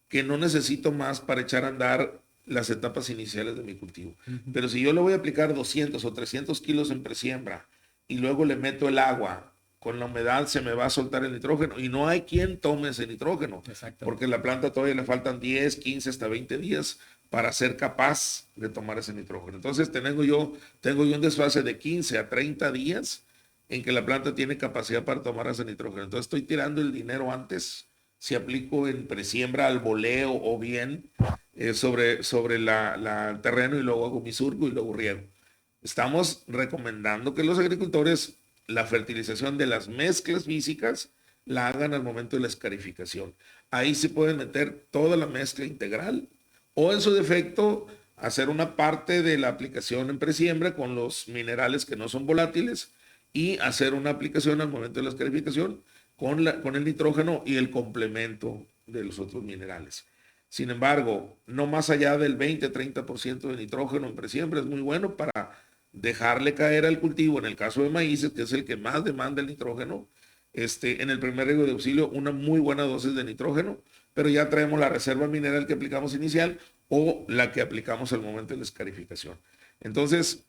que no necesito más para echar a andar las etapas iniciales de mi cultivo. Pero si yo le voy a aplicar 200 o 300 kilos en presiembra y luego le meto el agua, con la humedad se me va a soltar el nitrógeno y no hay quien tome ese nitrógeno. Exacto. Porque a la planta todavía le faltan 10, 15 hasta 20 días para ser capaz de tomar ese nitrógeno. Entonces tengo yo un desfase de 15 a 30 días en que la planta tiene capacidad para tomar ese nitrógeno. Entonces estoy tirando el dinero antes, si aplico en presiembra al voleo o bien sobre el terreno y luego hago mi surco y luego riego. Estamos recomendando que los agricultores la fertilización de las mezclas físicas la hagan al momento de la escarificación. Ahí se puede meter toda la mezcla integral o en su defecto hacer una parte de la aplicación en presiembra con los minerales que no son volátiles y hacer una aplicación al momento de la escarificación con el nitrógeno y el complemento de los otros minerales. Sin embargo, no más allá del 20-30% de nitrógeno en presiembra es muy bueno para dejarle caer al cultivo, en el caso de maíz, que es el que más demanda el nitrógeno, en el primer riego de auxilio, una muy buena dosis de nitrógeno, pero ya traemos la reserva mineral que aplicamos inicial o la que aplicamos al momento de la escarificación. Entonces,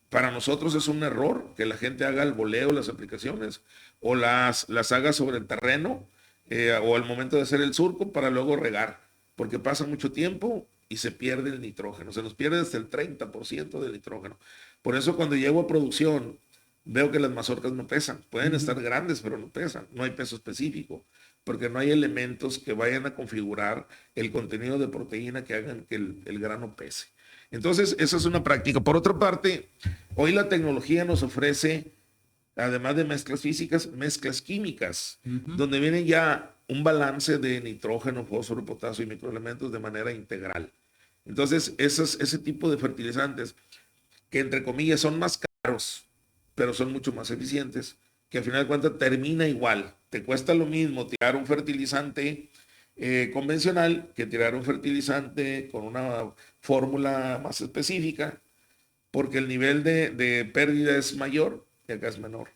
para nosotros es un error que la gente haga al voleo las aplicaciones o las haga sobre el terreno o al momento de hacer el surco para luego regar, porque pasa mucho tiempo y se pierde el nitrógeno. Se nos pierde hasta el 30% del nitrógeno. Por eso cuando llego a producción veo que las mazorcas no pesan. Pueden estar grandes, pero no pesan. No hay peso específico, porque no hay elementos que vayan a configurar el contenido de proteína que hagan que el grano pese. Entonces, esa es una práctica. Por otra parte, hoy la tecnología nos ofrece, además de mezclas físicas, mezclas químicas, donde vienen ya un balance de nitrógeno, fósforo, potasio y microelementos de manera integral. Entonces, ese tipo de fertilizantes, que entre comillas son más caros, pero son mucho más eficientes, que al final de cuentas termina igual. Te cuesta lo mismo tirar un fertilizante convencional que tirar un fertilizante con una fórmula más específica, porque el nivel de pérdida es mayor y acá es menor.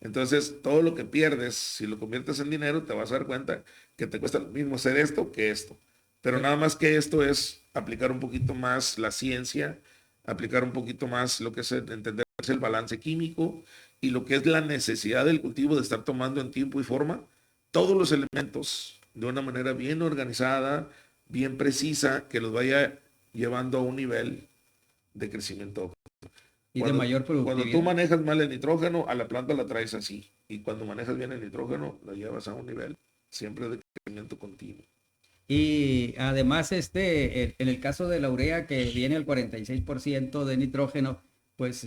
Entonces, todo lo que pierdes, si lo conviertes en dinero, te vas a dar cuenta que te cuesta lo mismo hacer esto que esto. Pero nada más que esto es aplicar un poquito más la ciencia, aplicar un poquito más lo que es entender el balance químico y lo que es la necesidad del cultivo de estar tomando en tiempo y forma todos los elementos de una manera bien organizada, bien precisa, que los vaya llevando a un nivel de crecimiento. Y de mayor productividad. Cuando tú manejas mal el nitrógeno, a la planta la traes así. Y cuando manejas bien el nitrógeno, la llevas a un nivel siempre de crecimiento continuo. Y además, en el caso de la urea, que viene al 46% de nitrógeno, pues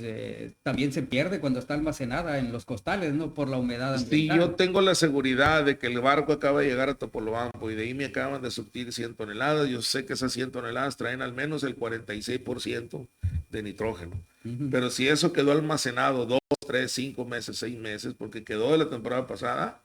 también se pierde cuando está almacenada en los costales, ¿no? Por la humedad ambiental. Si yo tengo la seguridad de que el barco acaba de llegar a Topolobampo y de ahí me acaban de surtir 100 toneladas, yo sé que esas 100 toneladas traen al menos el 46% de nitrógeno. Pero si eso quedó almacenado 2, 3, 5 meses, 6 meses, porque quedó de la temporada pasada,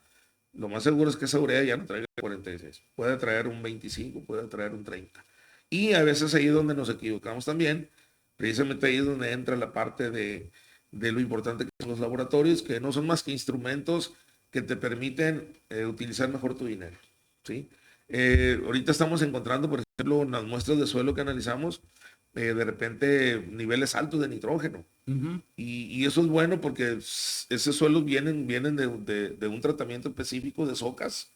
lo más seguro es que esa urea ya no traiga el 46. Puede traer un 25, puede traer un 30. Y a veces ahí es donde nos equivocamos también. Precisamente ahí es donde entra la parte de lo importante que son los laboratorios, que no son más que instrumentos que te permiten utilizar mejor tu dinero, ¿sí? Ahorita estamos encontrando, por ejemplo, en las muestras de suelo que analizamos, de repente niveles altos de nitrógeno. Y eso es bueno porque esos suelos vienen de un tratamiento específico de socas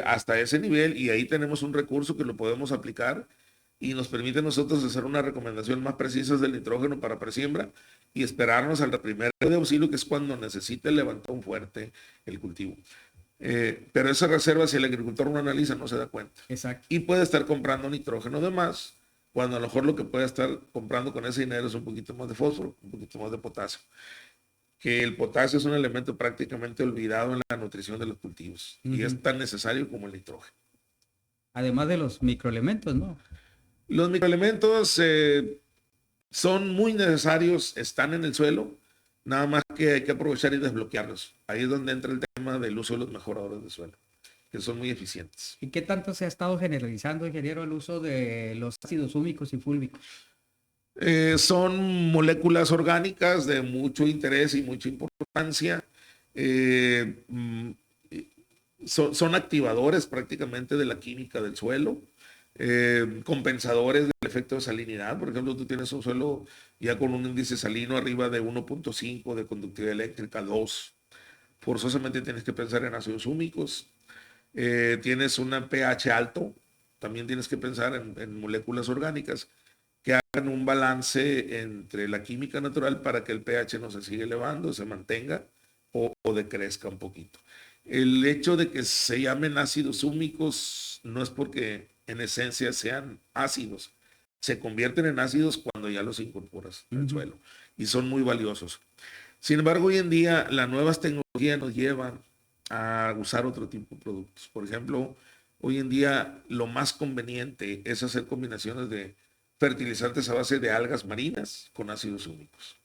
hasta ese nivel, y ahí tenemos un recurso que lo podemos aplicar y nos permite a nosotros hacer una recomendación más precisa del nitrógeno para presiembra y esperarnos al primer de auxilio, que es cuando necesite levantar un fuerte el cultivo. Pero esa reserva, si el agricultor no analiza, no se da cuenta. Exacto. Y puede estar comprando nitrógeno de más, cuando a lo mejor lo que puede estar comprando con ese dinero es un poquito más de fósforo, un poquito más de potasio. Que el potasio es un elemento prácticamente olvidado en la nutrición de los cultivos y es tan necesario como el nitrógeno. Además de los microelementos, ¿no? Los microelementos son muy necesarios, están en el suelo, nada más que hay que aprovechar y desbloquearlos. Ahí es donde entra el tema del uso de los mejoradores de suelo, que son muy eficientes. ¿Y qué tanto se ha estado generalizando, ingeniero, el uso de los ácidos húmicos y fúlvicos? Son moléculas orgánicas de mucho interés y mucha importancia. Son activadores prácticamente de la química del suelo. Compensadores del efecto de salinidad. Por ejemplo, tú tienes un suelo ya con un índice salino arriba de 1.5, de conductividad eléctrica 2. Forzosamente tienes que pensar en ácidos húmicos. Tienes un pH alto, también tienes que pensar en moléculas orgánicas que hagan un balance entre la química natural para que el pH no se siga elevando, se mantenga o decrezca un poquito. El hecho de que se llamen ácidos húmicos no es porque en esencia sean ácidos. Se convierten en ácidos cuando ya los incorporas al suelo y son muy valiosos. Sin embargo, hoy en día las nuevas tecnologías nos llevan a usar otro tipo de productos. Por ejemplo, hoy en día lo más conveniente es hacer combinaciones de fertilizantes a base de algas marinas con ácidos úmicos,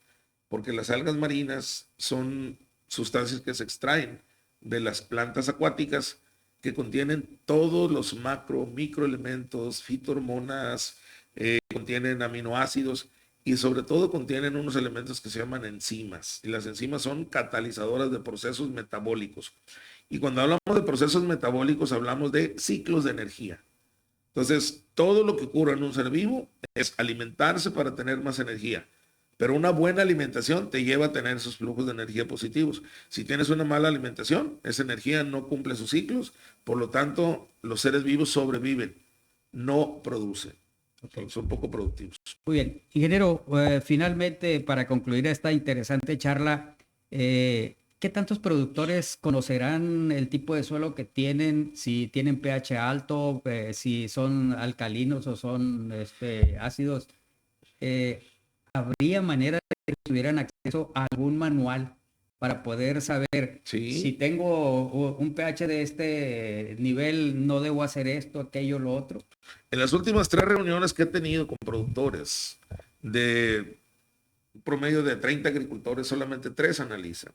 porque las algas marinas son sustancias que se extraen de las plantas acuáticas que contienen todos los microelementos, fitohormonas, contienen aminoácidos y sobre todo contienen unos elementos que se llaman enzimas. Y las enzimas son catalizadoras de procesos metabólicos. Y cuando hablamos de procesos metabólicos hablamos de ciclos de energía. Entonces, todo lo que ocurre en un ser vivo es alimentarse para tener más energía. Pero una buena alimentación te lleva a tener esos flujos de energía positivos. Si tienes una mala alimentación, esa energía no cumple sus ciclos, por lo tanto, los seres vivos sobreviven, no producen. Okay. Son poco productivos. Muy bien. Ingeniero, finalmente, para concluir esta interesante charla, ¿qué tantos productores conocerán el tipo de suelo que tienen? Si tienen pH alto, si son alcalinos o son ácidos. ¿Habría manera de que tuvieran acceso a algún manual para poder saber si tengo un pH de este nivel, no debo hacer esto, aquello, lo otro? En las últimas 3 reuniones que he tenido con productores, de un promedio de 30 agricultores, solamente 3 analizan.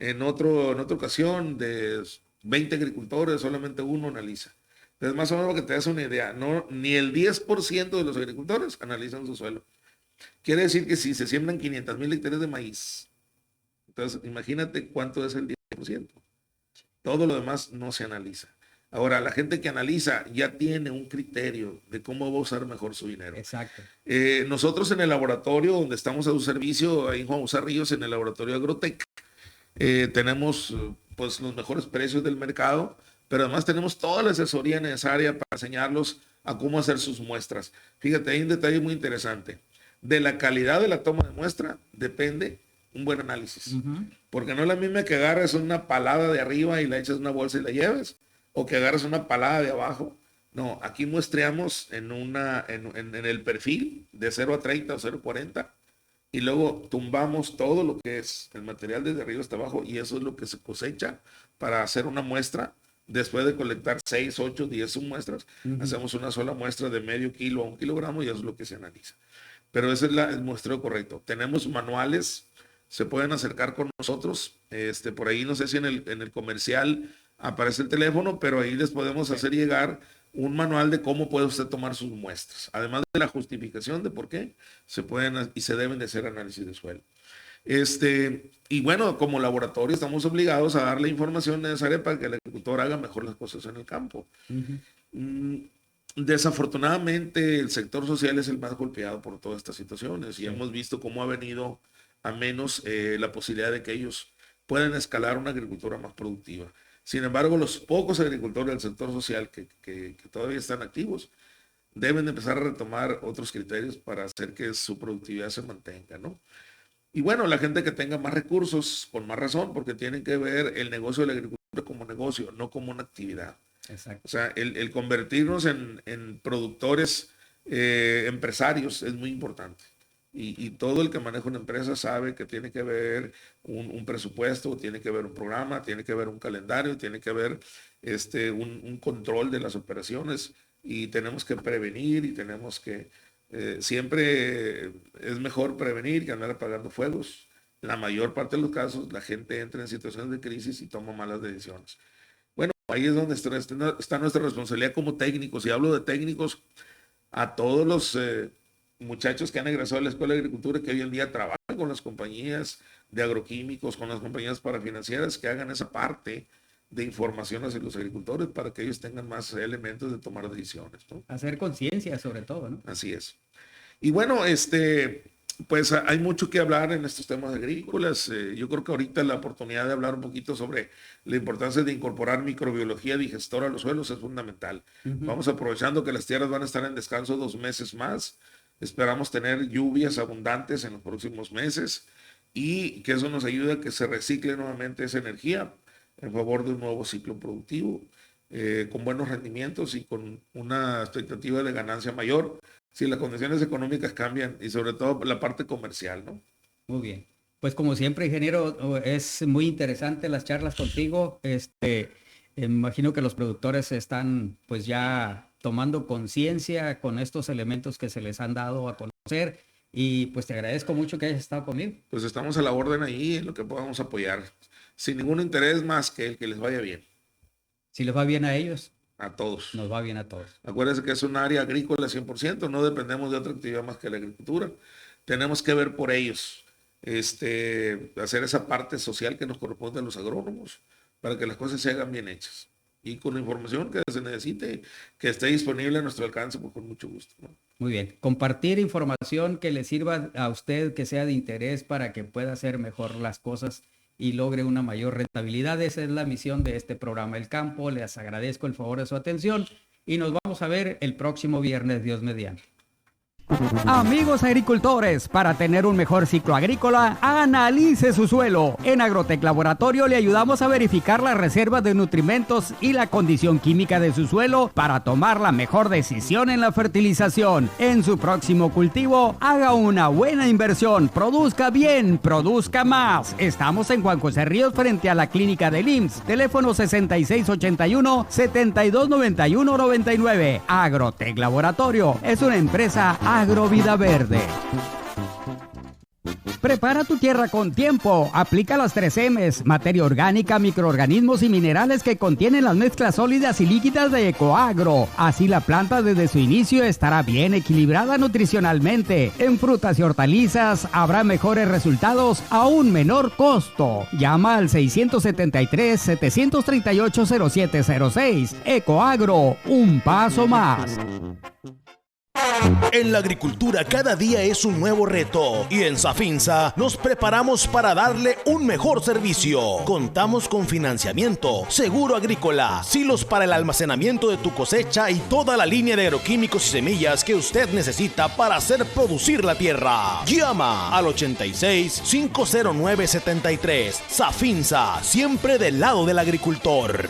En otra ocasión, de 20 agricultores, solamente 1 analiza. Entonces, más o menos para que te des una idea, no, ni el 10% de los agricultores analizan su suelo. Quiere decir que si se siembran 500,000 hectáreas de maíz, entonces imagínate cuánto es el 10%. Todo lo demás no se analiza. Ahora, la gente que analiza ya tiene un criterio de cómo va a usar mejor su dinero. Exacto. Nosotros en el laboratorio donde estamos a su servicio, ahí en Juan José Ríos, en el laboratorio Agrotec, tenemos pues los mejores precios del mercado, pero además tenemos toda la asesoría necesaria para enseñarlos a cómo hacer sus muestras. Fíjate, hay un detalle muy interesante. De la calidad de la toma de muestra depende un buen análisis. Porque no es la misma que agarres una palada de arriba y la echas en una bolsa y la lleves, o que agarres una palada de abajo. No, aquí muestreamos en el perfil de 0 a 30 o 0 a 40 y luego tumbamos todo lo que es el material desde arriba hasta abajo y eso es lo que se cosecha para hacer una muestra. Después de colectar 6, 8, 10 muestras, hacemos una sola muestra de medio kilo a 1 kilogramo y eso es lo que se analiza. Pero ese es el muestreo correcto. Tenemos manuales, se pueden acercar con nosotros. Por ahí no sé si en el comercial aparece el teléfono, pero ahí les podemos hacer llegar un manual de cómo puede usted tomar sus muestras. Además de la justificación de por qué se pueden y se deben de hacer análisis de suelo. Y bueno, como laboratorio estamos obligados a dar la información necesaria para que el agricultor haga mejor las cosas en el campo. Desafortunadamente el sector social es el más golpeado por todas estas situaciones y hemos visto cómo ha venido a menos la posibilidad de que ellos puedan escalar una agricultura más productiva. Sin embargo, los pocos agricultores del sector social que todavía están activos deben empezar a retomar otros criterios para hacer que su productividad se mantenga, ¿no? Y bueno, la gente que tenga más recursos, con más razón, porque tienen que ver el negocio de la agricultura como negocio, no como una actividad. Exacto. O sea, el convertirnos en productores, empresarios, es muy importante. Y todo el que maneja una empresa sabe que tiene que ver un presupuesto, tiene que ver un programa, tiene que ver un calendario, tiene que ver un control de las operaciones y tenemos que prevenir y tenemos que... siempre es mejor prevenir que andar apagando fuegos. La mayor parte de los casos la gente entra en situaciones de crisis y toma malas decisiones. Bueno, ahí es donde está nuestra responsabilidad como técnicos. Y hablo de técnicos a todos los muchachos que han egresado a la Escuela de Agricultura que hoy en día trabajan con las compañías de agroquímicos, con las compañías parafinancieras, que hagan esa parte de información hacia los agricultores para que ellos tengan más elementos de tomar decisiones, ¿no? Hacer conciencia sobre todo, ¿no? Así es. Y bueno, pues hay mucho que hablar en estos temas agrícolas. Yo creo que ahorita la oportunidad de hablar un poquito sobre la importancia de incorporar microbiología digestora a los suelos es fundamental. Vamos aprovechando que las tierras van a estar en descanso 2 meses más. Esperamos tener lluvias abundantes en los próximos meses y que eso nos ayude a que se recicle nuevamente esa energía en favor de un nuevo ciclo productivo, con buenos rendimientos y con una expectativa de ganancia mayor si las condiciones económicas cambian y sobre todo la parte comercial, ¿no? Muy bien. Pues como siempre, ingeniero, es muy interesante las charlas contigo. Me imagino que los productores están pues ya tomando conciencia con estos elementos que se les han dado a conocer y pues te agradezco mucho que hayas estado conmigo. Pues estamos a la orden ahí en lo que podamos apoyar, sin ningún interés más que el que les vaya bien. Si les va bien a ellos, a todos. Nos va bien a todos. Acuérdense que es un área agrícola 100%, no dependemos de otra actividad más que la agricultura. Tenemos que ver por ellos, hacer esa parte social que nos corresponde a los agrónomos para que las cosas se hagan bien hechas. Y con la información que se necesite, que esté disponible a nuestro alcance, pues con mucho gusto, ¿no? Muy bien. Compartir información que le sirva a usted, que sea de interés para que pueda hacer mejor las cosas y logre una mayor rentabilidad. Esa es la misión de este programa El Campo. Les agradezco el favor de su atención y nos vamos a ver el próximo viernes, Dios mediante. Amigos agricultores, para tener un mejor ciclo agrícola, analice su suelo. En Agrotec Laboratorio le ayudamos a verificar las reservas de nutrimentos y la condición química de su suelo para tomar la mejor decisión en la fertilización. En su próximo cultivo, haga una buena inversión, produzca bien, produzca más. Estamos en Juan José Ríos frente a la clínica del IMSS. Teléfono 6681-7291-99. Agrotec Laboratorio es una empresa Agrovida Verde. Prepara tu tierra con tiempo. Aplica las 3 M's, materia orgánica, microorganismos y minerales que contienen las mezclas sólidas y líquidas de Ecoagro. Así la planta desde su inicio estará bien equilibrada nutricionalmente. En frutas y hortalizas habrá mejores resultados a un menor costo. Llama al 673-738-0706. Ecoagro, un paso más. En la agricultura cada día es un nuevo reto y en Safinsa nos preparamos para darle un mejor servicio. Contamos con financiamiento, seguro agrícola, silos para el almacenamiento de tu cosecha y toda la línea de agroquímicos y semillas que usted necesita para hacer producir la tierra. Llama al 86-509-73. Safinsa, siempre del lado del agricultor.